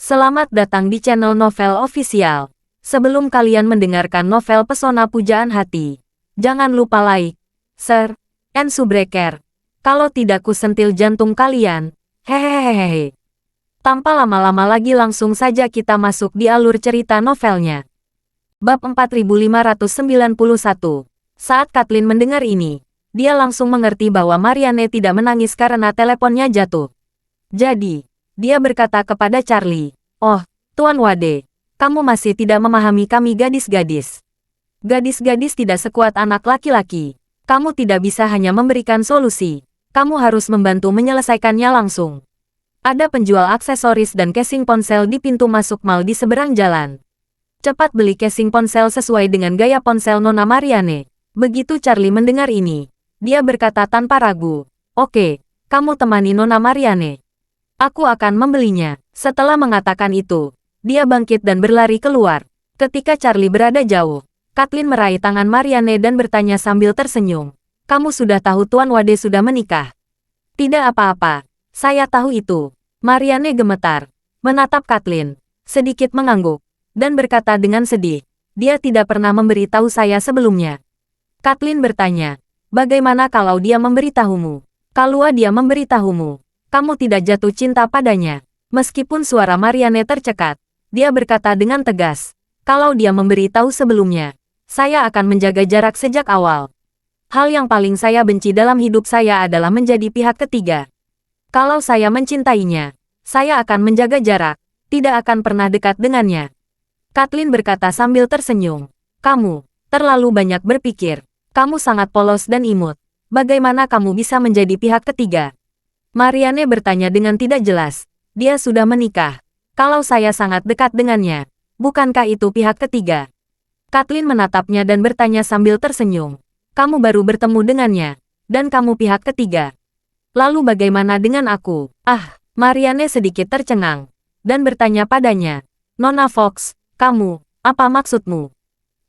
Selamat datang di channel Novel Official. Sebelum kalian mendengarkan novel Pesona Pujaan Hati, jangan lupa like, share, and subscribe. Kalau tidak ku sentil jantung kalian. Hehehehe. Tanpa lama-lama lagi langsung saja kita masuk di alur cerita novelnya. Bab 4591. Saat Kathleen mendengar ini, dia langsung mengerti bahwa Marianne tidak menangis karena teleponnya jatuh. Jadi, dia berkata kepada Charlie, "Oh, Tuan Wade, kamu masih tidak memahami kami gadis-gadis. Gadis-gadis tidak sekuat anak laki-laki. Kamu tidak bisa hanya memberikan solusi. Kamu harus membantu menyelesaikannya langsung." Ada penjual aksesoris dan casing ponsel di pintu masuk mall di seberang jalan. "Cepat beli casing ponsel sesuai dengan gaya ponsel Nona Marianne." Begitu Charlie mendengar ini, dia berkata tanpa ragu, "Oke, kamu temani Nona Marianne. Aku akan membelinya." Setelah mengatakan itu, dia bangkit dan berlari keluar. Ketika Charlie berada jauh, Kathleen meraih tangan Marianne dan bertanya sambil tersenyum, "Kamu sudah tahu Tuan Wade sudah menikah?" "Tidak apa-apa, saya tahu itu." Marianne gemetar, menatap Kathleen, sedikit mengangguk, dan berkata dengan sedih, "Dia tidak pernah memberitahu saya sebelumnya." Kathleen bertanya, "Bagaimana kalau dia memberitahumu? Kalau dia memberitahumu, kamu tidak jatuh cinta padanya?" Meskipun suara Marianne tercekat, dia berkata dengan tegas, "Kalau dia memberitahu sebelumnya, saya akan menjaga jarak sejak awal. Hal yang paling saya benci dalam hidup saya adalah menjadi pihak ketiga. Kalau saya mencintainya, saya akan menjaga jarak, tidak akan pernah dekat dengannya." Kathleen berkata sambil tersenyum, "Kamu terlalu banyak berpikir. Kamu sangat polos dan imut. Bagaimana kamu bisa menjadi pihak ketiga?" Marianne bertanya dengan tidak jelas. "Dia sudah menikah. Kalau saya sangat dekat dengannya, bukankah itu pihak ketiga?" Kathleen menatapnya dan bertanya sambil tersenyum, "Kamu baru bertemu dengannya, dan kamu pihak ketiga. Lalu bagaimana dengan aku?" Marianne sedikit tercengang, dan bertanya padanya, "Nona Fox, kamu, apa maksudmu?"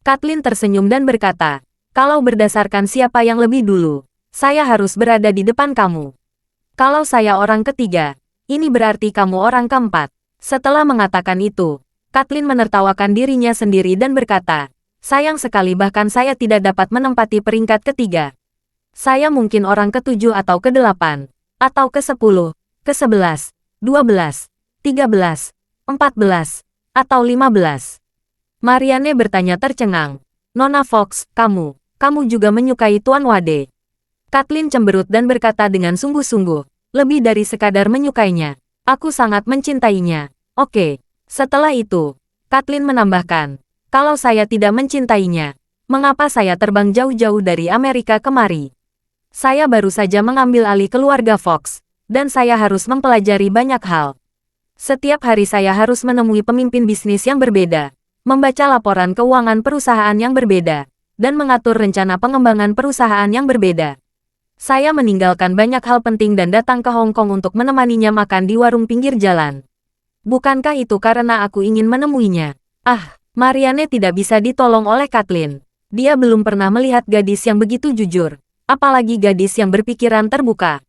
Kathleen tersenyum dan berkata, "Kalau berdasarkan siapa yang lebih dulu, saya harus berada di depan kamu. Kalau saya orang ketiga, ini berarti kamu orang keempat." Setelah mengatakan itu, Kathleen menertawakan dirinya sendiri dan berkata, "Sayang sekali bahkan saya tidak dapat menempati peringkat ketiga. Saya mungkin orang ketujuh atau ke-8, atau ke-10, ke-11, 12, 13, 14, atau 15. Marianne bertanya tercengang, "Nona Fox, kamu juga menyukai Tuan Wade?" Kathleen cemberut dan berkata dengan sungguh-sungguh, "Lebih dari sekadar menyukainya. Aku sangat mencintainya." "Oke." Setelah itu, Kathleen menambahkan, "Kalau saya tidak mencintainya, mengapa saya terbang jauh-jauh dari Amerika kemari? Saya baru saja mengambil alih keluarga Fox, dan saya harus mempelajari banyak hal. Setiap hari saya harus menemui pemimpin bisnis yang berbeda, membaca laporan keuangan perusahaan yang berbeda, dan mengatur rencana pengembangan perusahaan yang berbeda. Saya meninggalkan banyak hal penting dan datang ke Hong Kong untuk menemaninya makan di warung pinggir jalan. Bukankah itu karena aku ingin menemuinya?" Marianne tidak bisa ditolong oleh Kathleen. Dia belum pernah melihat gadis yang begitu jujur, apalagi gadis yang berpikiran terbuka.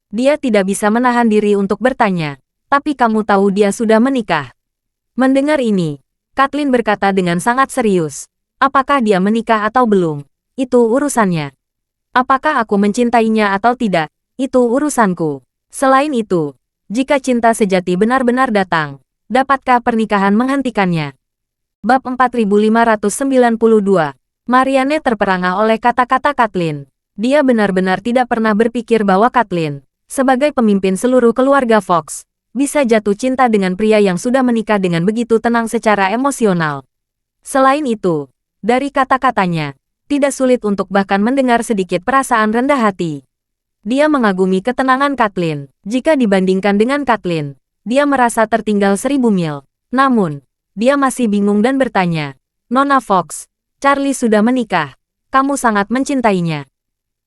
Dia tidak bisa menahan diri untuk bertanya, "Tapi kamu tahu dia sudah menikah?" Mendengar ini, Kathleen berkata dengan sangat serius, "Apakah dia menikah atau belum? Itu urusannya. Apakah aku mencintainya atau tidak, itu urusanku. Selain itu, jika cinta sejati benar-benar datang, dapatkah pernikahan menghentikannya?" Bab 4592. Marianne terperangah oleh kata-kata Kathleen. Dia benar-benar tidak pernah berpikir bahwa Kathleen, sebagai pemimpin seluruh keluarga Fox, bisa jatuh cinta dengan pria yang sudah menikah dengan begitu tenang secara emosional. Selain itu, dari kata-katanya, tidak sulit untuk bahkan mendengar sedikit perasaan rendah hati. Dia mengagumi ketenangan Kathleen. Jika dibandingkan dengan Kathleen, dia merasa tertinggal 1000 mil. Namun, dia masih bingung dan bertanya, "Nona Fox, Charlie sudah menikah. Kamu sangat mencintainya.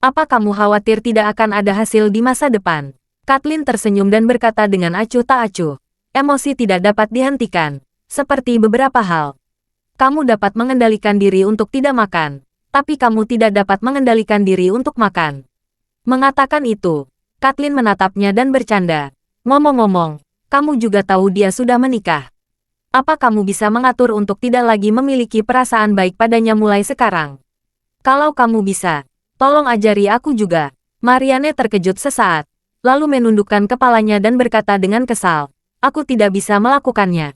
Apa kamu khawatir tidak akan ada hasil di masa depan?" Kathleen tersenyum dan berkata dengan acuh tak acuh, "Emosi tidak dapat dihentikan, seperti beberapa hal. Kamu dapat mengendalikan diri untuk tidak makan, tapi kamu tidak dapat mengendalikan diri untuk makan." Mengatakan itu, Kathleen menatapnya dan bercanda, "Ngomong-ngomong, Kamu juga tahu dia sudah menikah. Apa kamu bisa mengatur untuk tidak lagi memiliki perasaan baik padanya mulai sekarang? Kalau kamu bisa, tolong ajari aku juga. Marianne terkejut sesaat, lalu menundukkan kepalanya dan berkata dengan kesal, aku tidak bisa melakukannya.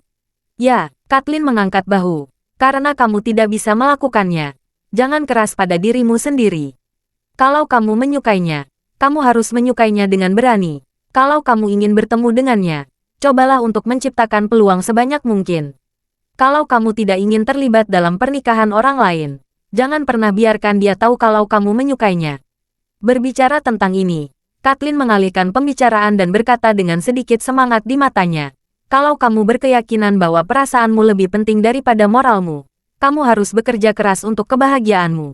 Ya, Kathleen mengangkat bahu. Karena kamu tidak bisa melakukannya, jangan keras pada dirimu sendiri. Kalau kamu menyukainya, kamu harus menyukainya dengan berani. Kalau kamu ingin bertemu dengannya, cobalah untuk menciptakan peluang sebanyak mungkin. Kalau kamu tidak ingin terlibat dalam pernikahan orang lain, jangan pernah biarkan dia tahu kalau kamu menyukainya. Berbicara tentang ini, Kathleen mengalihkan pembicaraan dan berkata dengan sedikit semangat di matanya. Kalau kamu berkeyakinan bahwa perasaanmu lebih penting daripada moralmu, kamu harus bekerja keras untuk kebahagiaanmu.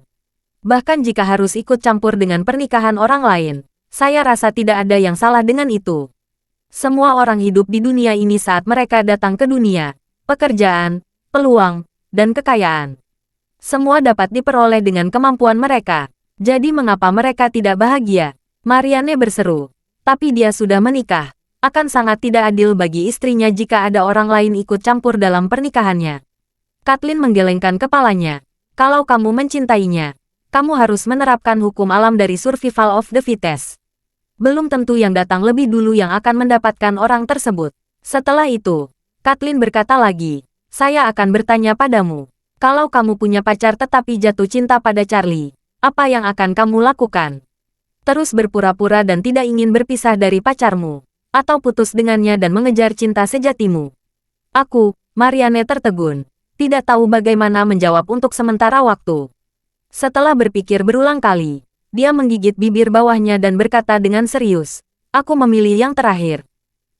Bahkan jika harus ikut campur dengan pernikahan orang lain, saya rasa tidak ada yang salah dengan itu. Semua orang hidup di dunia ini saat mereka datang ke dunia, pekerjaan, peluang, dan kekayaan. Semua dapat diperoleh dengan kemampuan mereka. Jadi mengapa mereka tidak bahagia? Marianne berseru. Tapi dia sudah menikah. Akan sangat tidak adil bagi istrinya jika ada orang lain ikut campur dalam pernikahannya. Kathleen menggelengkan kepalanya. Kalau kamu mencintainya, kamu harus menerapkan hukum alam dari survival of the fittest. Belum tentu yang datang lebih dulu yang akan mendapatkan orang tersebut. Setelah itu, Kathleen berkata lagi, saya akan bertanya padamu. Kalau kamu punya pacar tetapi jatuh cinta pada Charlie, apa yang akan kamu lakukan? Terus berpura-pura dan tidak ingin berpisah dari pacarmu, atau putus dengannya dan mengejar cinta sejatimu? Aku, Marianne tertegun, tidak tahu bagaimana menjawab untuk sementara waktu. Setelah berpikir berulang kali, dia menggigit bibir bawahnya dan berkata dengan serius, aku memilih yang terakhir.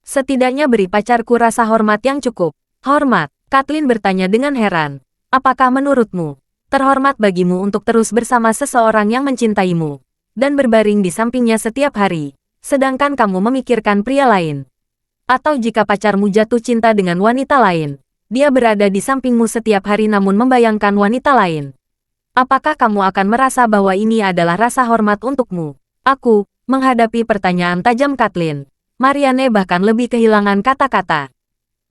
Setidaknya beri pacarku rasa hormat yang cukup. Hormat? Kathleen bertanya dengan heran. Apakah menurutmu, terhormat bagimu untuk terus bersama seseorang yang mencintaimu, dan berbaring di sampingnya setiap hari, sedangkan kamu memikirkan pria lain? Atau jika pacarmu jatuh cinta dengan wanita lain, dia berada di sampingmu setiap hari namun membayangkan wanita lain? Apakah kamu akan merasa bahwa ini adalah rasa hormat untukmu? Aku, menghadapi pertanyaan tajam Kathleen, Marianne bahkan lebih kehilangan kata-kata.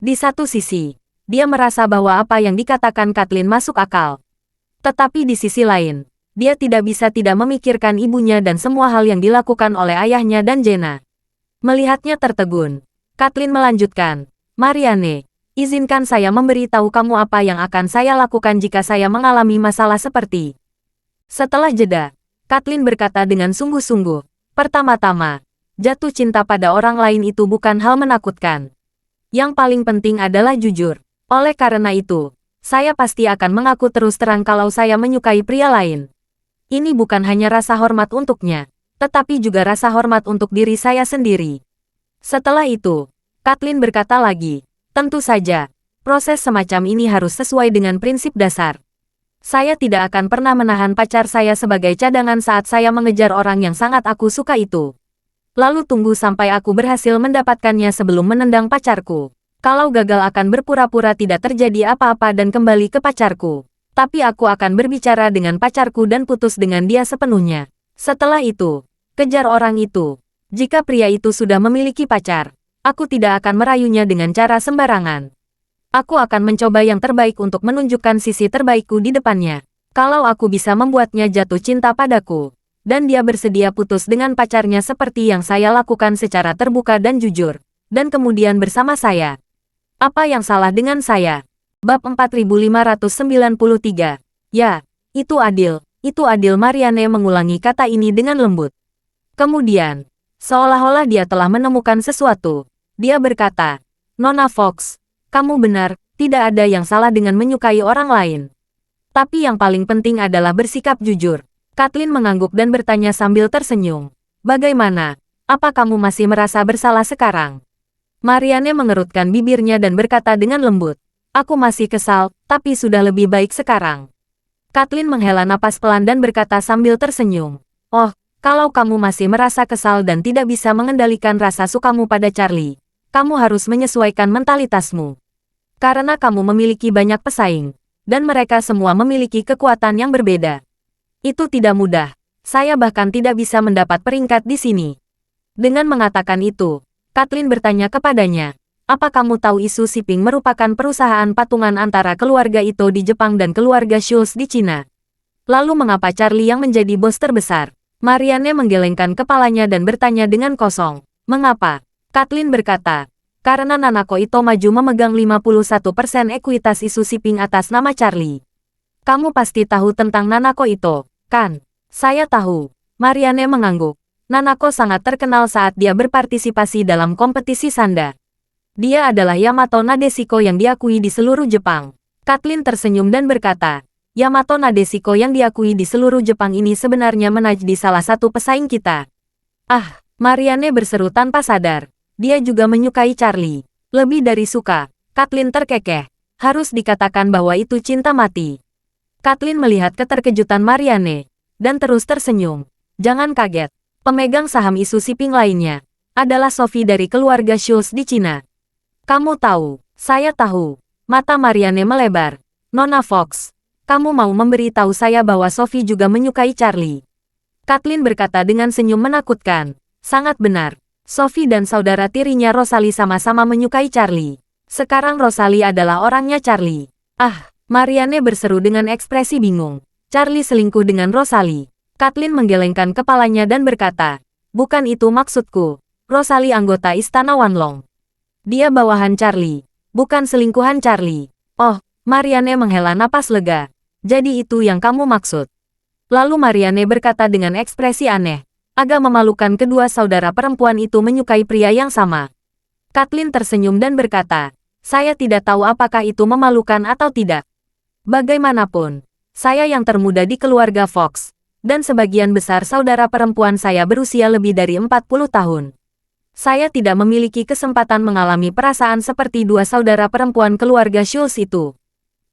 Di satu sisi, dia merasa bahwa apa yang dikatakan Kathleen masuk akal. Tetapi di sisi lain, dia tidak bisa tidak memikirkan ibunya dan semua hal yang dilakukan oleh ayahnya dan Jenna. Melihatnya tertegun, Kathleen melanjutkan, Marianne, izinkan saya memberitahu kamu apa yang akan saya lakukan jika saya mengalami masalah seperti. Setelah jeda, Kathleen berkata dengan sungguh-sungguh, pertama-tama, jatuh cinta pada orang lain itu bukan hal menakutkan. Yang paling penting adalah jujur. Oleh karena itu, saya pasti akan mengaku terus terang kalau saya menyukai pria lain. Ini bukan hanya rasa hormat untuknya, tetapi juga rasa hormat untuk diri saya sendiri. Setelah itu, Kathleen berkata lagi, tentu saja, proses semacam ini harus sesuai dengan prinsip dasar. Saya tidak akan pernah menahan pacar saya sebagai cadangan saat saya mengejar orang yang sangat aku suka itu. Lalu tunggu sampai aku berhasil mendapatkannya sebelum menendang pacarku. Kalau gagal akan berpura-pura tidak terjadi apa-apa dan kembali ke pacarku. Tapi aku akan berbicara dengan pacarku dan putus dengan dia sepenuhnya. Setelah itu, kejar orang itu. Jika pria itu sudah memiliki pacar, aku tidak akan merayunya dengan cara sembarangan. Aku akan mencoba yang terbaik untuk menunjukkan sisi terbaikku di depannya. Kalau aku bisa membuatnya jatuh cinta padaku, dan dia bersedia putus dengan pacarnya seperti yang saya lakukan secara terbuka dan jujur, dan kemudian bersama saya. Apa yang salah dengan saya? Bab 4593. Ya, itu adil Marianne mengulangi kata ini dengan lembut. Kemudian, seolah-olah dia telah menemukan sesuatu, dia berkata, Nona Fox, kamu benar, tidak ada yang salah dengan menyukai orang lain. Tapi yang paling penting adalah bersikap jujur. Kathleen mengangguk dan bertanya sambil tersenyum. Bagaimana? Apa kamu masih merasa bersalah sekarang? Marianne mengerutkan bibirnya dan berkata dengan lembut. Aku masih kesal, tapi sudah lebih baik sekarang. Kathleen menghela napas pelan dan berkata sambil tersenyum. Oh, kalau kamu masih merasa kesal dan tidak bisa mengendalikan rasa sukamu pada Charlie, kamu harus menyesuaikan mentalitasmu. Karena kamu memiliki banyak pesaing, dan mereka semua memiliki kekuatan yang berbeda. Itu tidak mudah. Saya bahkan tidak bisa mendapat peringkat di sini. Dengan mengatakan itu, Kathleen bertanya kepadanya, Apa kamu tahu Isu Shipping merupakan perusahaan patungan antara keluarga Ito di Jepang dan keluarga Schultz di Cina? Lalu mengapa Charlie yang menjadi bos terbesar? Marianne menggelengkan kepalanya dan bertanya dengan kosong. Mengapa? Kathleen berkata, karena Nanako Ito maju memegang 51% ekuitas Isu Shipping atas nama Charlie. Kamu pasti tahu tentang Nanako Ito, kan? Saya tahu. Marianne mengangguk. Nanako sangat terkenal saat dia berpartisipasi dalam kompetisi sanda. Dia adalah Yamato Nadeshiko yang diakui di seluruh Jepang. Kathleen tersenyum dan berkata, Yamato Nadeshiko yang diakui di seluruh Jepang ini sebenarnya menjadi salah satu pesaing kita. Ah, Marianne berseru tanpa sadar. Dia juga menyukai Charlie. Lebih dari suka, Kathleen terkekeh. Harus dikatakan bahwa itu cinta mati. Kathleen melihat keterkejutan Marianne, dan terus tersenyum. Jangan kaget. Pemegang saham Isu Shipping lainnya adalah Sophie dari keluarga Schultz di Cina. Kamu tahu, saya tahu. Mata Marianne melebar. Nona Fox, kamu mau memberitahu saya bahwa Sophie juga menyukai Charlie? Kathleen berkata dengan senyum menakutkan. Sangat benar. Sophie dan saudara tirinya Rosalie sama-sama menyukai Charlie. Sekarang Rosalie adalah orangnya Charlie. Ah, Marianne berseru dengan ekspresi bingung. Charlie selingkuh dengan Rosalie. Kathleen menggelengkan kepalanya dan berkata, bukan itu maksudku. Rosalie anggota Istana Wanlong. Dia bawahan Charlie, bukan selingkuhan Charlie. Oh, Marianne menghela napas lega. Jadi itu yang kamu maksud. Lalu Marianne berkata dengan ekspresi aneh. Agak memalukan kedua saudara perempuan itu menyukai pria yang sama. Kathleen tersenyum dan berkata, saya tidak tahu apakah itu memalukan atau tidak. Bagaimanapun, saya yang termuda di keluarga Fox, dan sebagian besar saudara perempuan saya berusia lebih dari 40 tahun. Saya tidak memiliki kesempatan mengalami perasaan seperti dua saudara perempuan keluarga Schultz itu.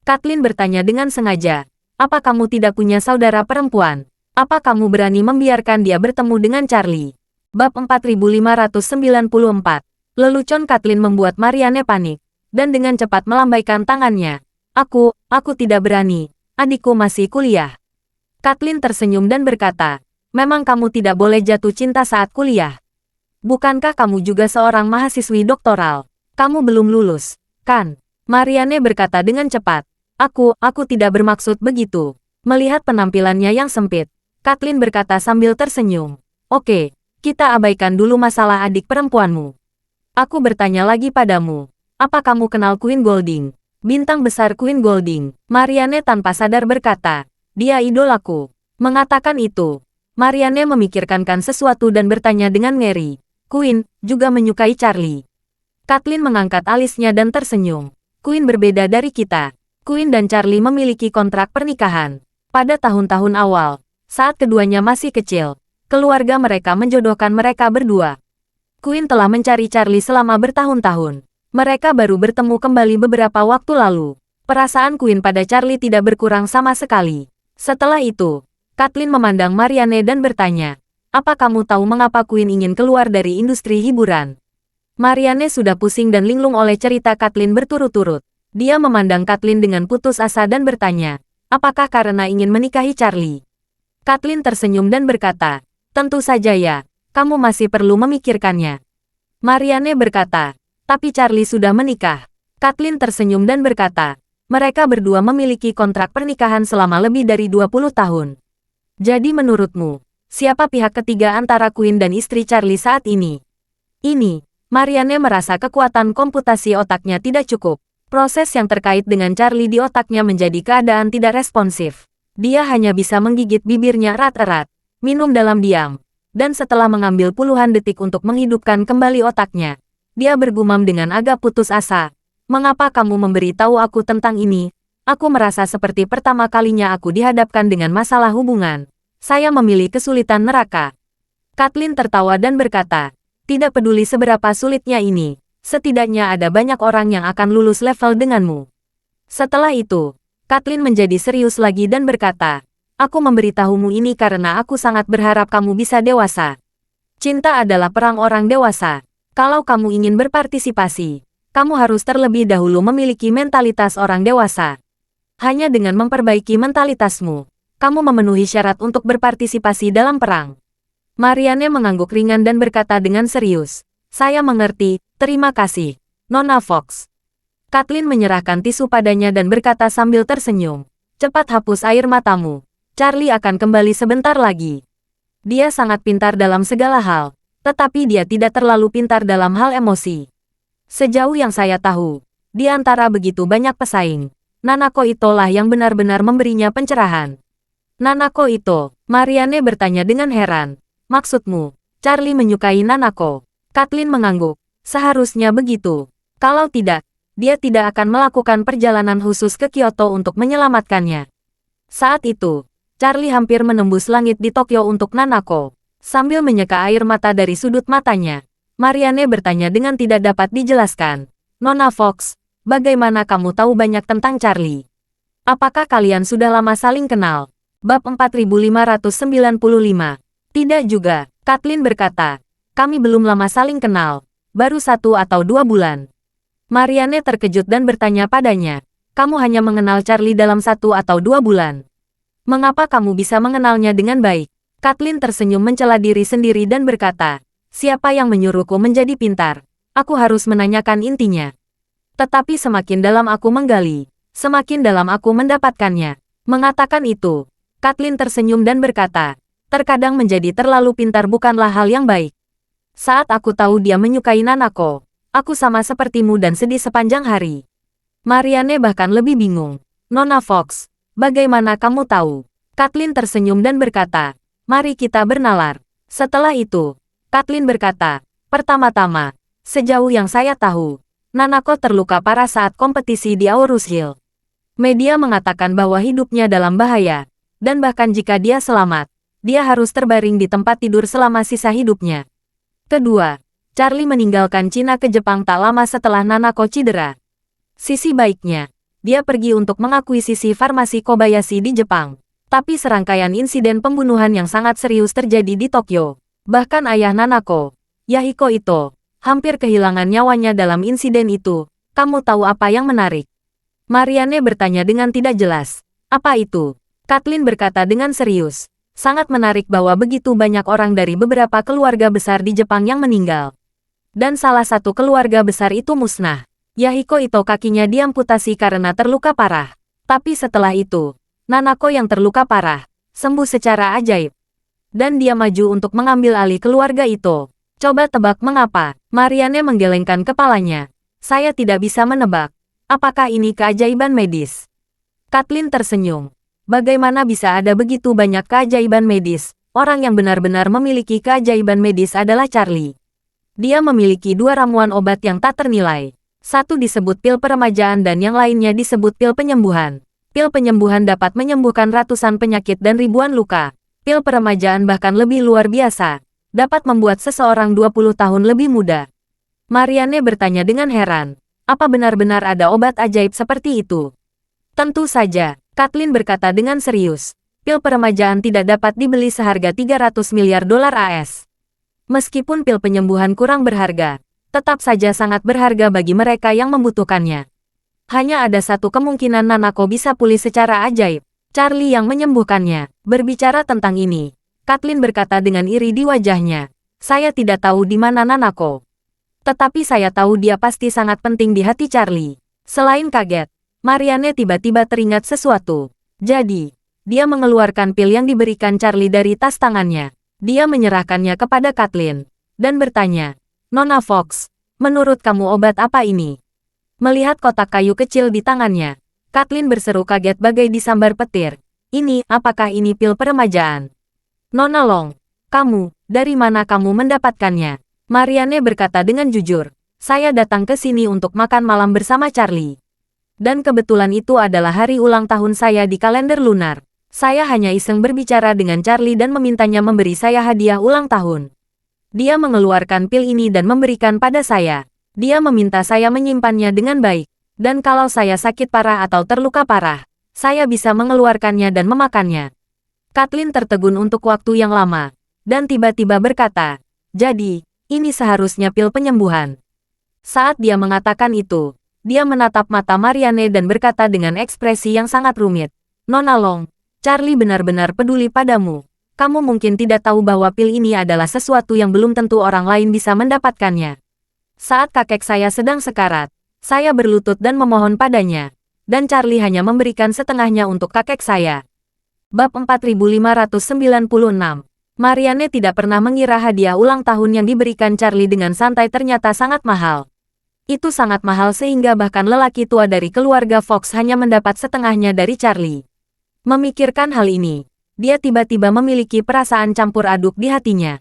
Kathleen bertanya dengan sengaja, apa kamu tidak punya saudara perempuan? Apa kamu berani membiarkan dia bertemu dengan Charlie? Bab 4594. Lelucon Kathleen membuat Marianne panik, dan dengan cepat melambaikan tangannya. Aku tidak berani. Adikku masih kuliah. Kathleen tersenyum dan berkata, memang kamu tidak boleh jatuh cinta saat kuliah. Bukankah kamu juga seorang mahasiswi doktoral? Kamu belum lulus, kan? Marianne berkata dengan cepat. Aku tidak bermaksud begitu. Melihat penampilannya yang sempit, Kathleen berkata sambil tersenyum. Oke, kita abaikan dulu masalah adik perempuanmu. Aku bertanya lagi padamu. Apa kamu kenal Queen Golding? Bintang besar Queen Golding. Marianne tanpa sadar berkata, dia idolaku. Mengatakan itu, Marianne memikirkan sesuatu dan bertanya dengan ngeri. Queen juga menyukai Charlie. Kathleen mengangkat alisnya dan tersenyum. Queen berbeda dari kita. Queen dan Charlie memiliki kontrak pernikahan. Pada tahun-tahun awal, saat keduanya masih kecil, keluarga mereka menjodohkan mereka berdua. Queen telah mencari Charlie selama bertahun-tahun. Mereka baru bertemu kembali beberapa waktu lalu. Perasaan Queen pada Charlie tidak berkurang sama sekali. Setelah itu, Kathleen memandang Marianne dan bertanya, apa kamu tahu mengapa Queen ingin keluar dari industri hiburan? Marianne sudah pusing dan linglung oleh cerita Kathleen berturut-turut. Dia memandang Kathleen dengan putus asa dan bertanya, apakah karena ingin menikahi Charlie? Kathleen tersenyum dan berkata, tentu saja ya, kamu masih perlu memikirkannya. Marianne berkata, tapi Charlie sudah menikah. Kathleen tersenyum dan berkata, mereka berdua memiliki kontrak pernikahan selama lebih dari 20 tahun. Jadi menurutmu, siapa pihak ketiga antara Queen dan istri Charlie saat ini? Ini, Marianne merasa kekuatan komputasi otaknya tidak cukup. Proses yang terkait dengan Charlie di otaknya menjadi keadaan tidak responsif. Dia hanya bisa menggigit bibirnya erat-erat, minum dalam diam, dan setelah mengambil puluhan detik untuk menghidupkan kembali otaknya, dia bergumam dengan agak putus asa. Mengapa kamu memberitahu aku tentang ini? Aku merasa seperti pertama kalinya aku dihadapkan dengan masalah hubungan. Saya memilih kesulitan neraka. Kathleen tertawa dan berkata, tidak peduli seberapa sulitnya ini. Setidaknya ada banyak orang yang akan lulus level denganmu. Setelah itu, Kathleen menjadi serius lagi dan berkata, aku memberitahumu ini karena aku sangat berharap kamu bisa dewasa. Cinta adalah perang orang dewasa. Kalau kamu ingin berpartisipasi, kamu harus terlebih dahulu memiliki mentalitas orang dewasa. Hanya dengan memperbaiki mentalitasmu, kamu memenuhi syarat untuk berpartisipasi dalam perang. Marianne mengangguk ringan dan berkata dengan serius, saya mengerti, terima kasih. Nona Fox. Kathleen menyerahkan tisu padanya dan berkata sambil tersenyum. Cepat hapus air matamu. Charlie akan kembali sebentar lagi. Dia sangat pintar dalam segala hal, tetapi dia tidak terlalu pintar dalam hal emosi. Sejauh yang saya tahu, di antara begitu banyak pesaing, Nanako itulah yang benar-benar memberinya pencerahan. Nanako Ito, Marianne bertanya dengan heran. Maksudmu, Charlie menyukai Nanako? Kathleen mengangguk. Seharusnya begitu. Kalau tidak, dia tidak akan melakukan perjalanan khusus ke Kyoto untuk menyelamatkannya. Saat itu, Charlie hampir menembus langit di Tokyo untuk Nanako. Sambil menyeka air mata dari sudut matanya, Marianne bertanya dengan tidak dapat dijelaskan. Nona Fox, bagaimana kamu tahu banyak tentang Charlie? Apakah kalian sudah lama saling kenal? Bab 4595. Tidak juga, Kathleen berkata. Kami belum lama saling kenal, baru 1 atau 2 bulan. Marianne terkejut dan bertanya padanya, kamu hanya mengenal Charlie dalam 1 atau 2 bulan. Mengapa kamu bisa mengenalnya dengan baik? Kathleen tersenyum mencela diri sendiri dan berkata, siapa yang menyuruhku menjadi pintar? Aku harus menanyakan intinya. Tetapi semakin dalam aku menggali, semakin dalam aku mendapatkannya. Mengatakan itu, Kathleen tersenyum dan berkata, terkadang menjadi terlalu pintar bukanlah hal yang baik. Saat aku tahu dia menyukai Nanako, aku sama sepertimu dan sedih sepanjang hari. Marianne bahkan lebih bingung. Nona Fox, bagaimana kamu tahu? Kathleen tersenyum dan berkata, mari kita bernalar. Setelah itu, Kathleen berkata, pertama-tama, sejauh yang saya tahu, Nanako terluka parah saat kompetisi di Aorus Hill. Media mengatakan bahwa hidupnya dalam bahaya, dan bahkan jika dia selamat, dia harus terbaring di tempat tidur selama sisa hidupnya. Kedua, Charlie meninggalkan Cina ke Jepang tak lama setelah Nanako cedera. Sisi baiknya, dia pergi untuk mengakuisisi farmasi Kobayashi di Jepang. Tapi serangkaian insiden pembunuhan yang sangat serius terjadi di Tokyo. Bahkan ayah Nanako, Yahiko Ito, hampir kehilangan nyawanya dalam insiden itu. Kamu tahu apa yang menarik? Marianne bertanya dengan tidak jelas. Apa itu? Kathleen berkata dengan serius. Sangat menarik bahwa begitu banyak orang dari beberapa keluarga besar di Jepang yang meninggal. Dan salah satu keluarga besar itu musnah. Yahiko Ito kakinya diamputasi karena terluka parah. Tapi setelah itu, Nanako yang terluka parah, sembuh secara ajaib. Dan dia maju untuk mengambil alih keluarga Ito. Coba tebak mengapa? Marianne menggelengkan kepalanya. Saya tidak bisa menebak. Apakah ini keajaiban medis? Kathleen tersenyum. Bagaimana bisa ada begitu banyak keajaiban medis? Orang yang benar-benar memiliki keajaiban medis adalah Charlie. Dia memiliki 2 ramuan obat yang tak ternilai. Satu disebut pil peremajaan dan yang lainnya disebut pil penyembuhan. Pil penyembuhan dapat menyembuhkan ratusan penyakit dan ribuan luka. Pil peremajaan bahkan lebih luar biasa. Dapat membuat seseorang 20 tahun lebih muda. Marianne bertanya dengan heran. Apa benar-benar ada obat ajaib seperti itu? Tentu saja. Kathleen berkata dengan serius, pil peremajaan tidak dapat dibeli seharga 300 miliar dolar AS. Meskipun pil penyembuhan kurang berharga, tetap saja sangat berharga bagi mereka yang membutuhkannya. Hanya ada satu kemungkinan Nanako bisa pulih secara ajaib, Charlie yang menyembuhkannya. Berbicara tentang ini, Kathleen berkata dengan iri di wajahnya, saya tidak tahu di mana Nanako. Tetapi saya tahu dia pasti sangat penting di hati Charlie. Selain kaget, Marianne tiba-tiba teringat sesuatu. Jadi, dia mengeluarkan pil yang diberikan Charlie dari tas tangannya. Dia menyerahkannya kepada Kathleen, dan bertanya, Nona Fox, menurut kamu obat apa ini? Melihat kotak kayu kecil di tangannya, Kathleen berseru kaget bagai disambar petir. Ini, apakah ini pil peremajaan? Nona Long, kamu, dari mana kamu mendapatkannya? Marianne berkata dengan jujur, saya datang ke sini untuk makan malam bersama Charlie. Dan kebetulan itu adalah hari ulang tahun saya di kalender lunar. Saya hanya iseng berbicara dengan Charlie dan memintanya memberi saya hadiah ulang tahun. Dia mengeluarkan pil ini dan memberikan pada saya. Dia meminta saya menyimpannya dengan baik. Dan kalau saya sakit parah atau terluka parah, saya bisa mengeluarkannya dan memakannya. Kathleen tertegun untuk waktu yang lama. Dan tiba-tiba berkata, jadi, ini seharusnya pil penyembuhan. Saat dia mengatakan itu, dia menatap mata Marianne dan berkata dengan ekspresi yang sangat rumit. Nona Long, Charlie benar-benar peduli padamu. Kamu mungkin tidak tahu bahwa pil ini adalah sesuatu yang belum tentu orang lain bisa mendapatkannya. Saat kakek saya sedang sekarat, saya berlutut dan memohon padanya. Dan Charlie hanya memberikan setengahnya untuk kakek saya. Bab 4596. Marianne tidak pernah mengira hadiah ulang tahun yang diberikan Charlie dengan santai ternyata sangat mahal. Itu sangat mahal sehingga bahkan lelaki tua dari keluarga Fox hanya mendapat setengahnya dari Charlie. Memikirkan hal ini, dia tiba-tiba memiliki perasaan campur aduk di hatinya.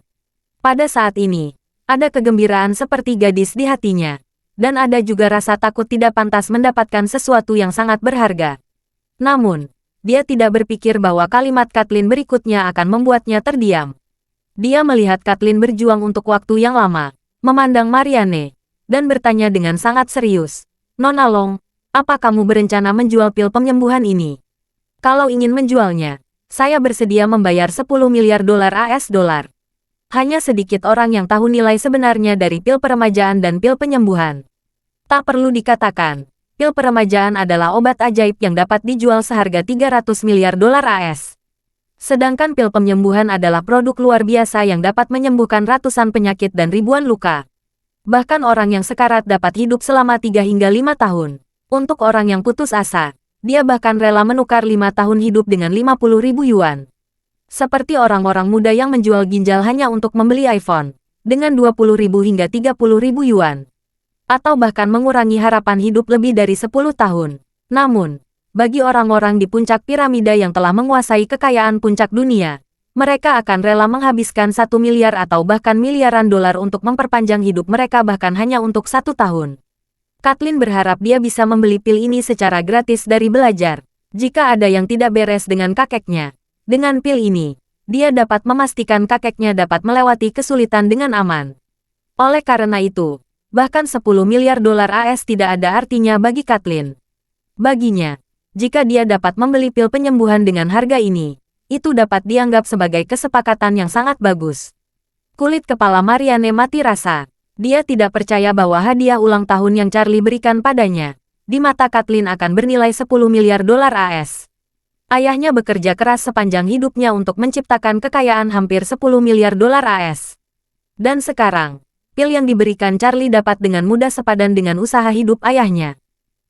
Pada saat ini, ada kegembiraan seperti gadis di hatinya. Dan ada juga rasa takut tidak pantas mendapatkan sesuatu yang sangat berharga. Namun, dia tidak berpikir bahwa kalimat Kathleen berikutnya akan membuatnya terdiam. Dia melihat Kathleen berjuang untuk waktu yang lama, memandang Marianne, dan bertanya dengan sangat serius. Nona Long, apa kamu berencana menjual pil penyembuhan ini? Kalau ingin menjualnya, saya bersedia membayar 10 miliar dolar AS dolar. Hanya sedikit orang yang tahu nilai sebenarnya dari pil peremajaan dan pil penyembuhan. Tak perlu dikatakan, pil peremajaan adalah obat ajaib yang dapat dijual seharga 300 miliar dolar AS. Sedangkan pil penyembuhan adalah produk luar biasa yang dapat menyembuhkan ratusan penyakit dan ribuan luka. Bahkan orang yang sekarat dapat hidup selama 3 hingga 5 tahun. Untuk orang yang putus asa, dia bahkan rela menukar 5 tahun hidup dengan 50.000 yuan. Seperti orang-orang muda yang menjual ginjal hanya untuk membeli iPhone, dengan 20.000 hingga 30.000 yuan. Atau bahkan mengurangi harapan hidup lebih dari 10 tahun. Namun, bagi orang-orang di puncak piramida yang telah menguasai kekayaan puncak dunia, mereka akan rela menghabiskan 1 miliar atau bahkan miliaran dolar untuk memperpanjang hidup mereka bahkan hanya untuk 1 tahun. Kathleen berharap dia bisa membeli pil ini secara gratis dari belajar. Jika ada yang tidak beres dengan kakeknya, dengan pil ini, dia dapat memastikan kakeknya dapat melewati kesulitan dengan aman. Oleh karena itu, bahkan 10 miliar dolar AS tidak ada artinya bagi Kathleen. Baginya, jika dia dapat membeli pil penyembuhan dengan harga ini, itu dapat dianggap sebagai kesepakatan yang sangat bagus. Kulit kepala Marianne mati rasa. Dia tidak percaya bahwa hadiah ulang tahun yang Charlie berikan padanya, di mata Kathleen akan bernilai 10 miliar dolar AS. Ayahnya bekerja keras sepanjang hidupnya untuk menciptakan kekayaan hampir 10 miliar dolar AS. Dan sekarang, pil yang diberikan Charlie dapat dengan mudah sepadan dengan usaha hidup ayahnya.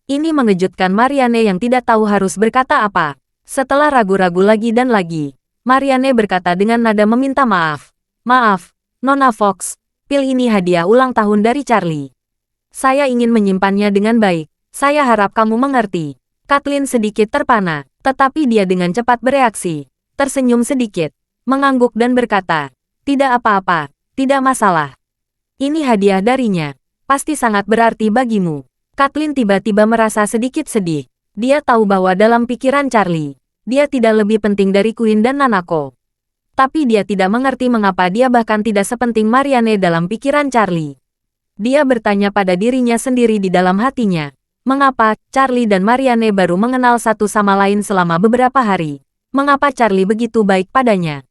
Ini mengejutkan Marianne yang tidak tahu harus berkata apa. Setelah ragu-ragu lagi dan lagi, Marianne berkata dengan nada meminta maaf. Maaf, Nona Fox, pil ini hadiah ulang tahun dari Charlie. Saya ingin menyimpannya dengan baik. Saya harap kamu mengerti. Kathleen sedikit terpana, tetapi dia dengan cepat bereaksi, tersenyum sedikit, mengangguk dan berkata, tidak apa-apa, tidak masalah. Ini hadiah darinya, pasti sangat berarti bagimu. Kathleen tiba-tiba merasa sedikit sedih. Dia tahu bahwa dalam pikiran Charlie, dia tidak lebih penting dari Queen dan Nanako. Tapi dia tidak mengerti mengapa dia bahkan tidak sepenting Marianne dalam pikiran Charlie. Dia bertanya pada dirinya sendiri di dalam hatinya. Mengapa Charlie dan Marianne baru mengenal satu sama lain selama beberapa hari? Mengapa Charlie begitu baik padanya?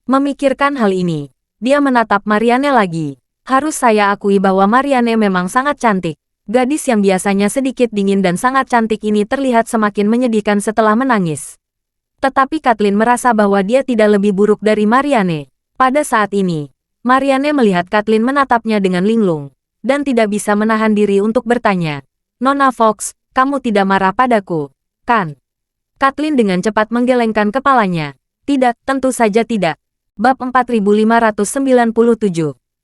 Memikirkan hal ini, dia menatap Marianne lagi. Harus saya akui bahwa Marianne memang sangat cantik. Gadis yang biasanya sedikit dingin dan sangat cantik ini terlihat semakin menyedihkan setelah menangis. Tetapi Kathleen merasa bahwa dia tidak lebih buruk dari Marianne. Pada saat ini, Marianne melihat Kathleen menatapnya dengan linglung, dan tidak bisa menahan diri untuk bertanya. Nona Fox, kamu tidak marah padaku, kan? Kathleen dengan cepat menggelengkan kepalanya. Tidak, tentu saja tidak. Bab 4597.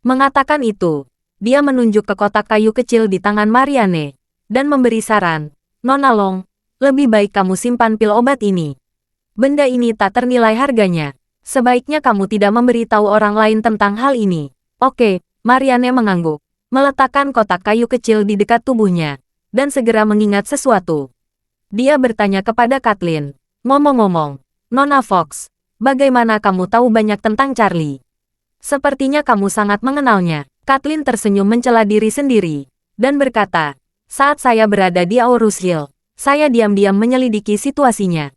Mengatakan itu, dia menunjuk ke kotak kayu kecil di tangan Marianne, dan memberi saran. Nona Long, lebih baik kamu simpan pil obat ini. Benda ini tak ternilai harganya. Sebaiknya kamu tidak memberitahu orang lain tentang hal ini. Oke, Marianne mengangguk, meletakkan kotak kayu kecil di dekat tubuhnya, dan segera mengingat sesuatu. Dia bertanya kepada Kathleen, ngomong-ngomong, Nona Fox, bagaimana kamu tahu banyak tentang Charlie? Sepertinya kamu sangat mengenalnya. Kathleen tersenyum mencela diri sendiri, dan berkata, saat saya berada di Aurus Hill, saya diam-diam menyelidiki situasinya.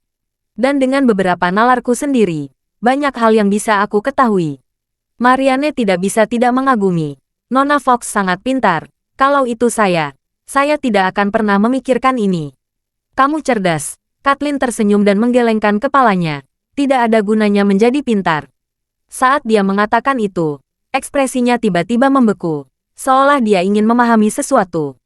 Dan dengan beberapa nalarku sendiri, banyak hal yang bisa aku ketahui. Marianne tidak bisa tidak mengagumi. Nona Fox sangat pintar. Kalau itu saya tidak akan pernah memikirkan ini. Kamu cerdas. Kathleen tersenyum dan menggelengkan kepalanya. Tidak ada gunanya menjadi pintar. Saat dia mengatakan itu, ekspresinya tiba-tiba membeku. seolah dia ingin memahami sesuatu.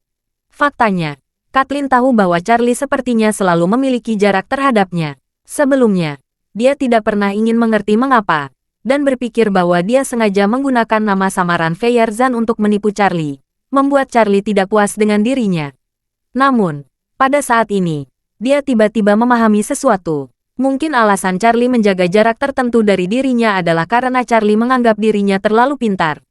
Faktanya, Kathleen tahu bahwa Charlie sepertinya selalu memiliki jarak terhadapnya. Sebelumnya, dia tidak pernah ingin mengerti mengapa, dan berpikir bahwa dia sengaja menggunakan nama samaran Feyerzen untuk menipu Charlie, membuat Charlie tidak puas dengan dirinya. Namun, pada saat ini, dia tiba-tiba memahami sesuatu. Mungkin alasan Charlie menjaga jarak tertentu dari dirinya adalah karena Charlie menganggap dirinya terlalu pintar.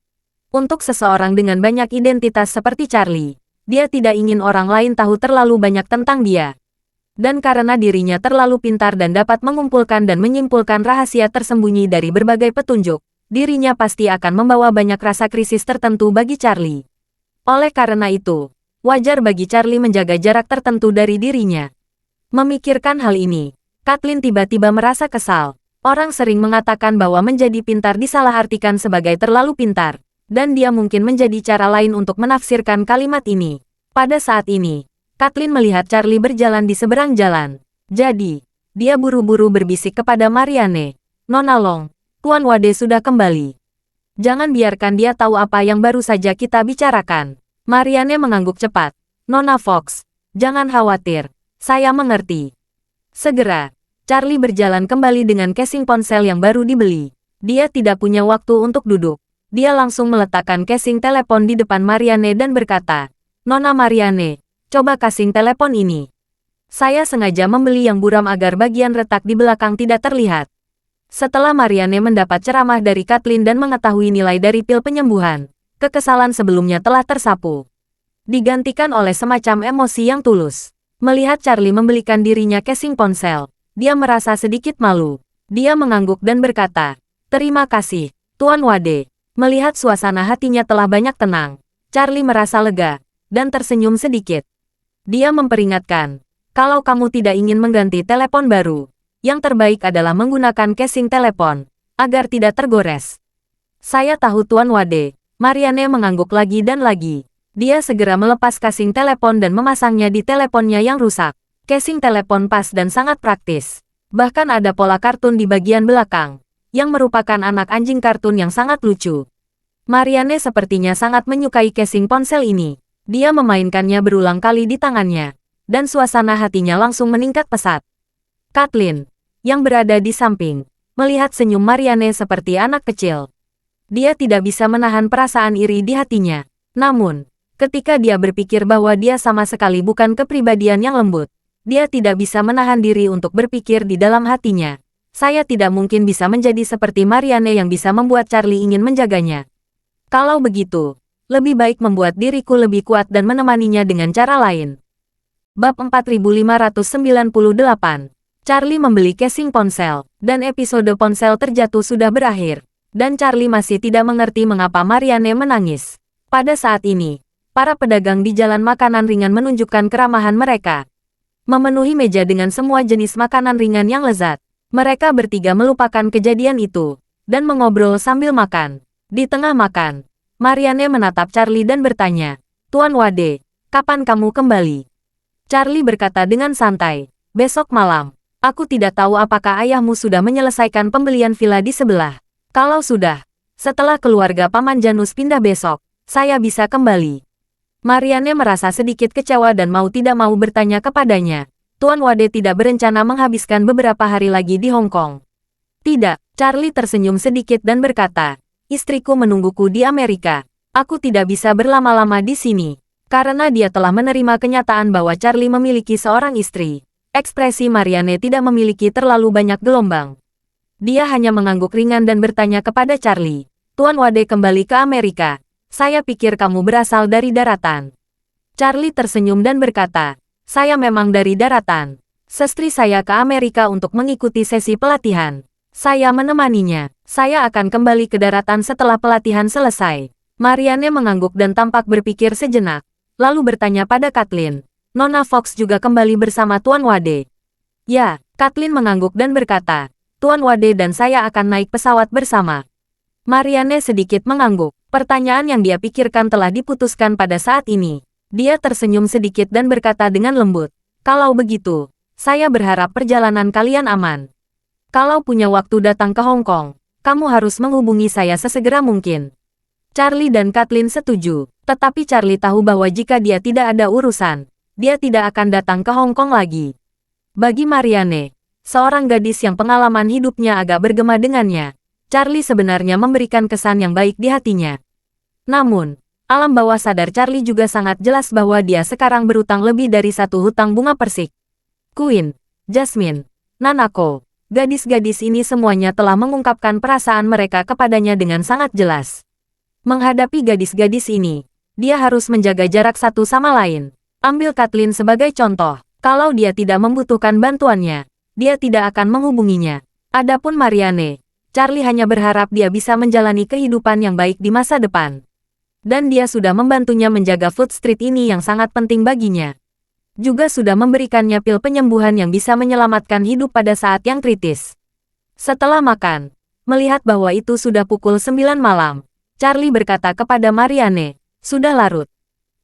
Untuk seseorang dengan banyak identitas seperti Charlie, dia tidak ingin orang lain tahu terlalu banyak tentang dia. Dan karena dirinya terlalu pintar dan dapat mengumpulkan dan menyimpulkan rahasia tersembunyi dari berbagai petunjuk, dirinya pasti akan membawa banyak rasa krisis tertentu bagi Charlie. Oleh karena itu, wajar bagi Charlie menjaga jarak tertentu dari dirinya. Memikirkan hal ini, Kathleen tiba-tiba merasa kesal. Orang sering mengatakan bahwa menjadi pintar disalahartikan sebagai terlalu pintar, dan dia mungkin menjadi cara lain untuk menafsirkan kalimat ini. Pada saat ini, Kathleen melihat Charlie berjalan di seberang jalan. Jadi, dia buru-buru berbisik kepada Marianne. "Nona Long, Tuan Wade sudah kembali. Jangan biarkan dia tahu apa yang baru saja kita bicarakan." Marianne mengangguk cepat. "Nona Fox, jangan khawatir. Saya mengerti." Segera, Charlie berjalan kembali dengan casing ponsel yang baru dibeli. Dia tidak punya waktu untuk duduk. Dia langsung meletakkan casing telepon di depan Marianne dan berkata, "Nona Marianne, coba casing telepon ini. Saya sengaja membeli yang buram agar bagian retak di belakang tidak terlihat." Setelah Marianne mendapat ceramah dari Kathleen dan mengetahui nilai dari pil penyembuhan, kekesalan sebelumnya telah tersapu, digantikan oleh semacam emosi yang tulus. Melihat Charlie membelikan dirinya casing ponsel, dia merasa sedikit malu. Dia mengangguk dan berkata, "Terima kasih, Tuan Wade." Melihat suasana hatinya telah banyak tenang, Charlie merasa lega, dan tersenyum sedikit. Dia memperingatkan, "Kalau kamu tidak ingin mengganti telepon baru, yang terbaik adalah menggunakan casing telepon, agar tidak tergores." "Saya tahu Tuan Wade." Marianne mengangguk lagi dan lagi. Dia segera melepas casing telepon dan memasangnya di teleponnya yang rusak. Casing telepon pas dan sangat praktis. Bahkan ada pola kartun di bagian belakang, yang merupakan anak anjing kartun yang sangat lucu. Marianne sepertinya sangat menyukai casing ponsel ini. Dia memainkannya berulang kali di tangannya, dan suasana hatinya langsung meningkat pesat. Kathleen, yang berada di samping, melihat senyum Marianne seperti anak kecil. Dia tidak bisa menahan perasaan iri di hatinya. Namun, ketika dia berpikir bahwa dia sama sekali bukan kepribadian yang lembut, dia tidak bisa menahan diri untuk berpikir di dalam hatinya. Saya tidak mungkin bisa menjadi seperti Marianne yang bisa membuat Charlie ingin menjaganya. Kalau begitu, lebih baik membuat diriku lebih kuat dan menemaninya dengan cara lain. Bab 4598. Charlie membeli casing ponsel, dan episode ponsel terjatuh sudah berakhir. Dan Charlie masih tidak mengerti mengapa Marianne menangis. Pada saat ini, para pedagang di jalan makanan ringan menunjukkan keramahan mereka. Memenuhi meja dengan semua jenis makanan ringan yang lezat. Mereka bertiga melupakan kejadian itu, dan mengobrol sambil makan. Di tengah makan, Marianne menatap Charlie dan bertanya, "Tuan Wade, kapan kamu kembali?" Charlie berkata dengan santai, "Besok malam. Aku tidak tahu apakah ayahmu sudah menyelesaikan pembelian villa di sebelah. Kalau sudah, setelah keluarga Paman Janus pindah besok, saya bisa kembali." Marianne merasa sedikit kecewa dan mau tidak mau bertanya kepadanya, "Tuan Wade tidak berencana menghabiskan beberapa hari lagi di Hong Kong?" "Tidak." Charlie tersenyum sedikit dan berkata, "Istriku menungguku di Amerika. Aku tidak bisa berlama-lama di sini." Karena dia telah menerima kenyataan bahwa Charlie memiliki seorang istri, ekspresi Marianne tidak memiliki terlalu banyak gelombang. Dia hanya mengangguk ringan dan bertanya kepada Charlie, "Tuan Wade kembali ke Amerika? Saya pikir kamu berasal dari daratan." Charlie tersenyum dan berkata, "Saya memang dari daratan. Sestri saya ke Amerika untuk mengikuti sesi pelatihan. Saya menemaninya. Saya akan kembali ke daratan setelah pelatihan selesai." Marianne mengangguk dan tampak berpikir sejenak, lalu bertanya pada Kathleen, "Nona Fox juga kembali bersama Tuan Wade?" "Ya." Kathleen mengangguk dan berkata, "Tuan Wade dan saya akan naik pesawat bersama." Marianne sedikit mengangguk. Pertanyaan yang dia pikirkan telah diputuskan pada saat ini. Dia tersenyum sedikit dan berkata dengan lembut, "Kalau begitu, saya berharap perjalanan kalian aman. Kalau punya waktu datang ke Hong Kong, kamu harus menghubungi saya sesegera mungkin." Charlie dan Kathleen setuju, tetapi Charlie tahu bahwa jika dia tidak ada urusan, dia tidak akan datang ke Hong Kong lagi. Bagi Marianne, seorang gadis yang pengalaman hidupnya agak bergema dengannya, Charlie sebenarnya memberikan kesan yang baik di hatinya. Namun, alam bawah sadar Charlie juga sangat jelas bahwa dia sekarang berutang lebih dari satu hutang bunga persik. Queen, Jasmine, Nanako, gadis-gadis ini semuanya telah mengungkapkan perasaan mereka kepadanya dengan sangat jelas. Menghadapi gadis-gadis ini, dia harus menjaga jarak satu sama lain. Ambil Kathleen sebagai contoh, kalau dia tidak membutuhkan bantuannya, dia tidak akan menghubunginya. Adapun Marianne, Charlie hanya berharap dia bisa menjalani kehidupan yang baik di masa depan. Dan dia sudah membantunya menjaga Food Street ini yang sangat penting baginya. Juga sudah memberikannya pil penyembuhan yang bisa menyelamatkan hidup pada saat yang kritis. Setelah makan, melihat bahwa itu sudah pukul 9 malam, Charlie berkata kepada Marianne, "Sudah larut.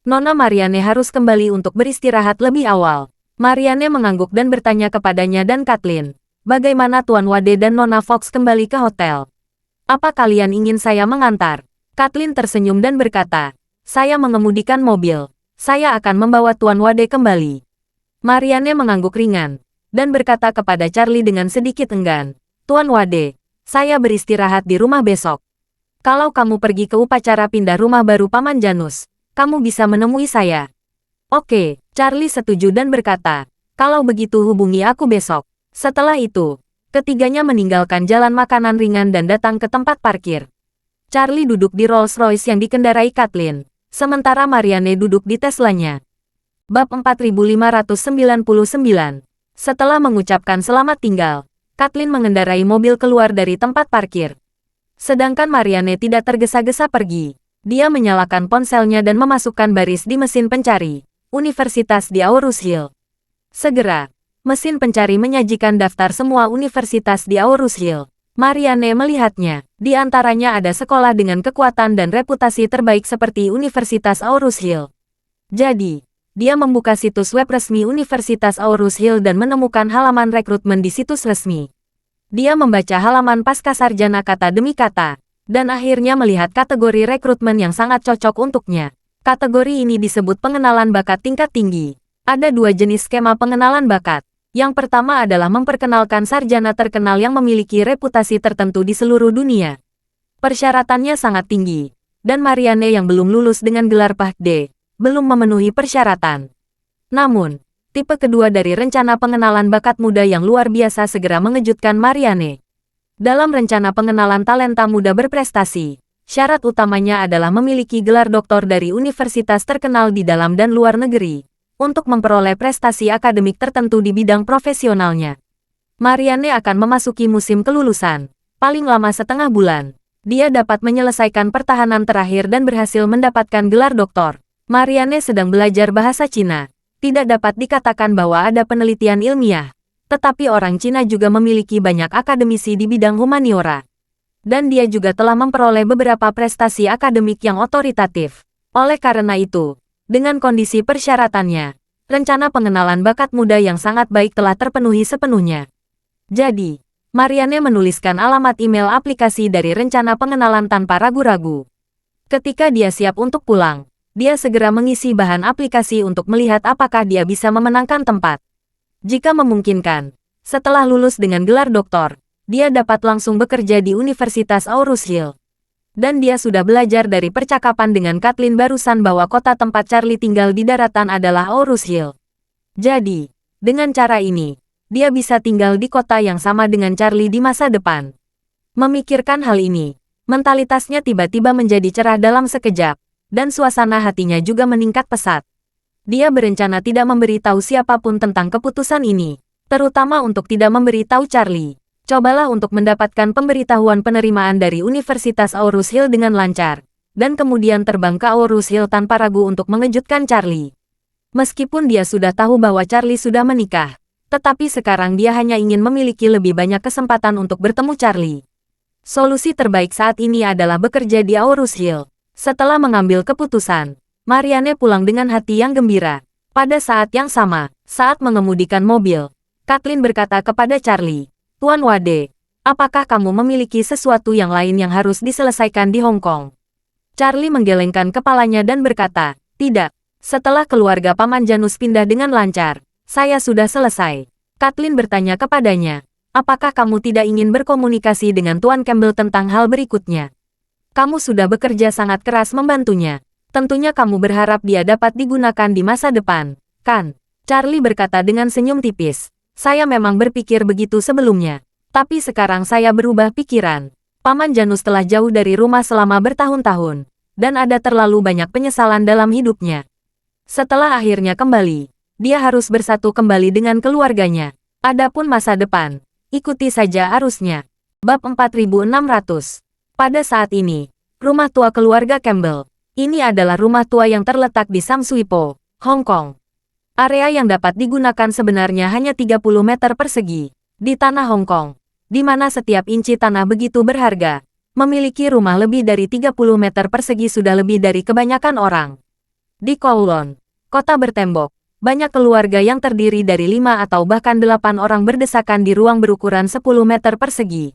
Nona Marianne harus kembali untuk beristirahat lebih awal." Marianne mengangguk dan bertanya kepadanya dan Kathleen, "Bagaimana Tuan Wade dan Nona Fox kembali ke hotel? Apa kalian ingin saya mengantar?" Kathleen tersenyum dan berkata, "Saya mengemudikan mobil. Saya akan membawa Tuan Wade kembali." Marianne mengangguk ringan, dan berkata kepada Charlie dengan sedikit enggan, "Tuan Wade, saya beristirahat di rumah besok. Kalau kamu pergi ke upacara pindah rumah baru Paman Janus, kamu bisa menemui saya." "Oke," Charlie setuju dan berkata, "Kalau begitu hubungi aku besok." Setelah itu, ketiganya meninggalkan jalan makanan ringan dan datang ke tempat parkir. Charlie duduk di Rolls-Royce yang dikendarai Kathleen, sementara Marianne duduk di Teslanya. Bab 4599. Setelah mengucapkan selamat tinggal, Kathleen mengendarai mobil keluar dari tempat parkir. Sedangkan Marianne tidak tergesa-gesa pergi. Dia menyalakan ponselnya dan memasukkan baris di mesin pencari Universitas di Aarhus Hill. Segera, mesin pencari menyajikan daftar semua universitas di Aarhus Hill. Marianne melihatnya. Di antaranya ada sekolah dengan kekuatan dan reputasi terbaik seperti Universitas Aarhus Hill. Jadi, dia membuka situs web resmi Universitas Aarhus Hill dan menemukan halaman rekrutmen di situs resmi. Dia membaca halaman pascasarjana kata demi kata, dan akhirnya melihat kategori rekrutmen yang sangat cocok untuknya. Kategori ini disebut pengenalan bakat tingkat tinggi. Ada dua jenis skema pengenalan bakat. Yang pertama adalah memperkenalkan sarjana terkenal yang memiliki reputasi tertentu di seluruh dunia. Persyaratannya sangat tinggi, dan Marianne yang belum lulus dengan gelar Ph.D. belum memenuhi persyaratan. Namun, tipe kedua dari rencana pengenalan bakat muda yang luar biasa segera mengejutkan Marianne. Dalam rencana pengenalan talenta muda berprestasi, syarat utamanya adalah memiliki gelar doktor dari universitas terkenal di dalam dan luar negeri, untuk memperoleh prestasi akademik tertentu di bidang profesionalnya. Marianne akan memasuki musim kelulusan, paling lama setengah bulan. Dia dapat menyelesaikan pertahanan terakhir dan berhasil mendapatkan gelar doktor. Marianne sedang belajar bahasa Cina. Tidak dapat dikatakan bahwa ada penelitian ilmiah, tetapi orang Cina juga memiliki banyak akademisi di bidang humaniora. Dan dia juga telah memperoleh beberapa prestasi akademik yang otoritatif. Oleh karena itu, dengan kondisi persyaratannya, rencana pengenalan bakat muda yang sangat baik telah terpenuhi sepenuhnya. Jadi, Marianne menuliskan alamat email aplikasi dari rencana pengenalan tanpa ragu-ragu. Ketika dia siap untuk pulang, dia segera mengisi bahan aplikasi untuk melihat apakah dia bisa memenangkan tempat. Jika memungkinkan, setelah lulus dengan gelar doktor, dia dapat langsung bekerja di Universitas Aarhus Hill. Dan dia sudah belajar dari percakapan dengan Kathleen barusan bahwa kota tempat Charlie tinggal di daratan adalah Aarhus Hill. Jadi, dengan cara ini, dia bisa tinggal di kota yang sama dengan Charlie di masa depan. Memikirkan hal ini, mentalitasnya tiba-tiba menjadi cerah dalam sekejap. Dan suasana hatinya juga meningkat pesat. Dia berencana tidak memberitahu siapapun tentang keputusan ini, terutama untuk tidak memberitahu Charlie. Cobalah untuk mendapatkan pemberitahuan penerimaan dari Universitas Aarhus Hill dengan lancar, dan kemudian terbang ke Aarhus Hill tanpa ragu untuk mengejutkan Charlie. Meskipun dia sudah tahu bahwa Charlie sudah menikah, tetapi sekarang dia hanya ingin memiliki lebih banyak kesempatan untuk bertemu Charlie. Solusi terbaik saat ini adalah bekerja di Aarhus Hill. Setelah mengambil keputusan, Marianne pulang dengan hati yang gembira. Pada saat yang sama, saat mengemudikan mobil, Kathleen berkata kepada Charlie, "Tuan Wade, apakah kamu memiliki sesuatu yang lain yang harus diselesaikan di Hong Kong?" Charlie menggelengkan kepalanya dan berkata, tidak. Setelah keluarga Paman Janus pindah dengan lancar, saya sudah selesai. Kathleen bertanya kepadanya, apakah kamu tidak ingin berkomunikasi dengan Tuan Campbell tentang hal berikutnya? Kamu sudah bekerja sangat keras membantunya. Tentunya kamu berharap dia dapat digunakan di masa depan, kan? Charlie berkata dengan senyum tipis. Saya memang berpikir begitu sebelumnya. Tapi sekarang saya berubah pikiran. Paman Janus telah jauh dari rumah selama bertahun-tahun. Dan ada terlalu banyak penyesalan dalam hidupnya. Setelah akhirnya kembali, dia harus bersatu kembali dengan keluarganya. Adapun masa depan, ikuti saja arusnya. Bab 4600. Pada saat ini, rumah tua keluarga Campbell. Ini adalah rumah tua yang terletak di Sam Sui Po, Hong Kong. Area yang dapat digunakan sebenarnya hanya 30 meter persegi di tanah Hong Kong, di mana setiap inci tanah begitu berharga. Memiliki rumah lebih dari 30 meter persegi sudah lebih dari kebanyakan orang. Di Kowloon, kota bertembok, banyak keluarga yang terdiri dari 5 atau bahkan 8 orang berdesakan di ruang berukuran 10 meter persegi.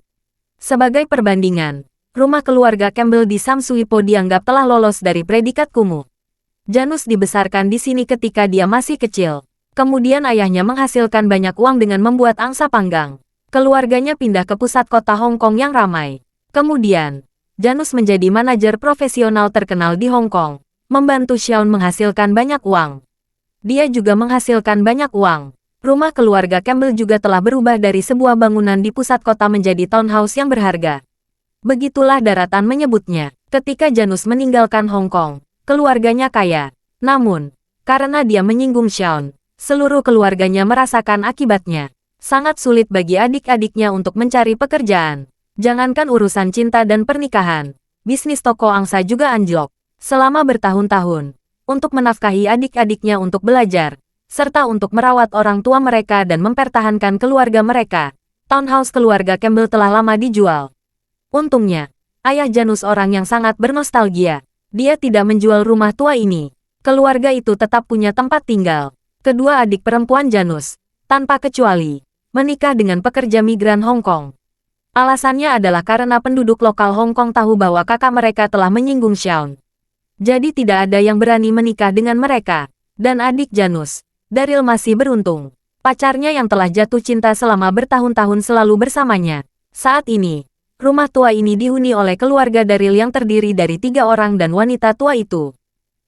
Sebagai perbandingan, rumah keluarga Campbell di Sam Sui Po dianggap telah lolos dari predikat kumuh. Janus dibesarkan di sini ketika dia masih kecil. Kemudian ayahnya menghasilkan banyak uang dengan membuat angsa panggang. Keluarganya pindah ke pusat kota Hong Kong yang ramai. Kemudian, Janus menjadi manajer profesional terkenal di Hong Kong, membantu Sean menghasilkan banyak uang. Dia juga menghasilkan banyak uang. Rumah keluarga Campbell juga telah berubah dari sebuah bangunan di pusat kota menjadi townhouse yang berharga. Begitulah daratan menyebutnya. Ketika Janus meninggalkan Hong Kong, keluarganya kaya. Namun, karena dia menyinggung Sean, seluruh keluarganya merasakan akibatnya. Sangat sulit bagi adik-adiknya untuk mencari pekerjaan. Jangankan urusan cinta dan pernikahan, bisnis toko angsa juga anjlok. Selama bertahun-tahun, untuk menafkahi adik-adiknya untuk belajar, serta untuk merawat orang tua mereka dan mempertahankan keluarga mereka, townhouse keluarga Campbell telah lama dijual. Untungnya, ayah Janus orang yang sangat bernostalgia. Dia tidak menjual rumah tua ini. Keluarga itu tetap punya tempat tinggal. Kedua adik perempuan Janus, tanpa kecuali, menikah dengan pekerja migran Hong Kong. Alasannya adalah karena penduduk lokal Hong Kong tahu bahwa kakak mereka telah menyinggung Sean. Jadi tidak ada yang berani menikah dengan mereka. Dan adik Janus, Daryl masih beruntung. Pacarnya yang telah jatuh cinta selama bertahun-tahun selalu bersamanya. Saat ini, rumah tua ini dihuni oleh keluarga Daryl yang terdiri dari 3 orang dan wanita tua itu.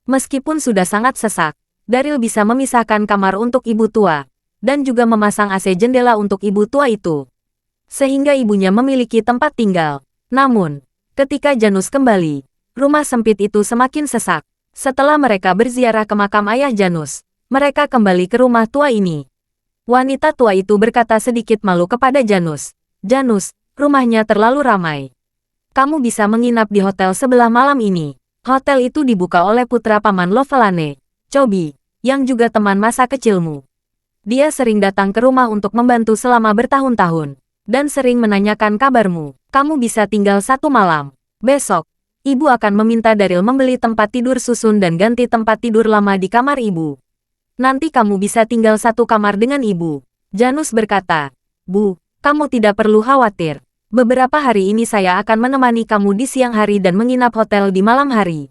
Meskipun sudah sangat sesak, Daryl bisa memisahkan kamar untuk ibu tua, dan juga memasang AC jendela untuk ibu tua itu. Sehingga ibunya memiliki tempat tinggal. Namun, ketika Janus kembali, rumah sempit itu semakin sesak. Setelah mereka berziarah ke makam ayah Janus, mereka kembali ke rumah tua ini. Wanita tua itu berkata sedikit malu kepada Janus. Janus, rumahnya terlalu ramai. Kamu bisa menginap di hotel sebelah malam ini. Hotel itu dibuka oleh putra paman Lovelane, Chobi, yang juga teman masa kecilmu. Dia sering datang ke rumah untuk membantu selama bertahun-tahun, dan sering menanyakan kabarmu. Kamu bisa tinggal 1 malam. Besok, ibu akan meminta Daryl membeli tempat tidur susun dan ganti tempat tidur lama di kamar ibu. Nanti kamu bisa tinggal 1 kamar dengan ibu. Janus berkata, Bu, kamu tidak perlu khawatir. Beberapa hari ini saya akan menemani kamu di siang hari dan menginap hotel di malam hari.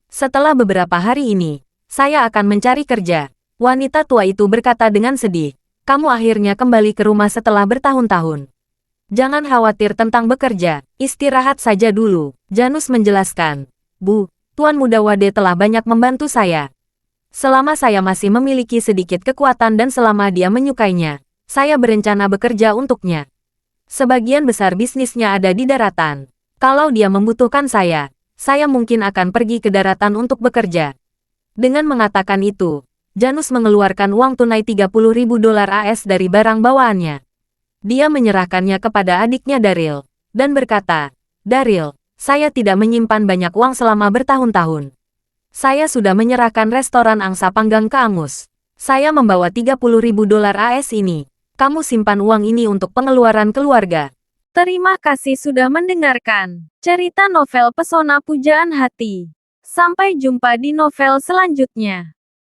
Setelah beberapa hari ini, saya akan mencari kerja. Wanita tua itu berkata dengan sedih. Kamu akhirnya kembali ke rumah setelah bertahun-tahun. Jangan khawatir tentang bekerja, istirahat saja dulu. Janus menjelaskan. Bu, Tuan Muda Wade telah banyak membantu saya. Selama saya masih memiliki sedikit kekuatan dan selama dia menyukainya, saya berencana bekerja untuknya. Sebagian besar bisnisnya ada di daratan. Kalau dia membutuhkan saya mungkin akan pergi ke daratan untuk bekerja. Dengan mengatakan itu, Janus mengeluarkan uang tunai $30.000 AS dari barang bawaannya. Dia menyerahkannya kepada adiknya Daryl, dan berkata, Daryl, saya tidak menyimpan banyak uang selama bertahun-tahun. Saya sudah menyerahkan restoran angsa panggang ke Angus. Saya membawa $30.000 AS ini. Kamu simpan uang ini untuk pengeluaran keluarga. Terima kasih sudah mendengarkan cerita novel Pesona Pujaan Hati. Sampai jumpa di novel selanjutnya.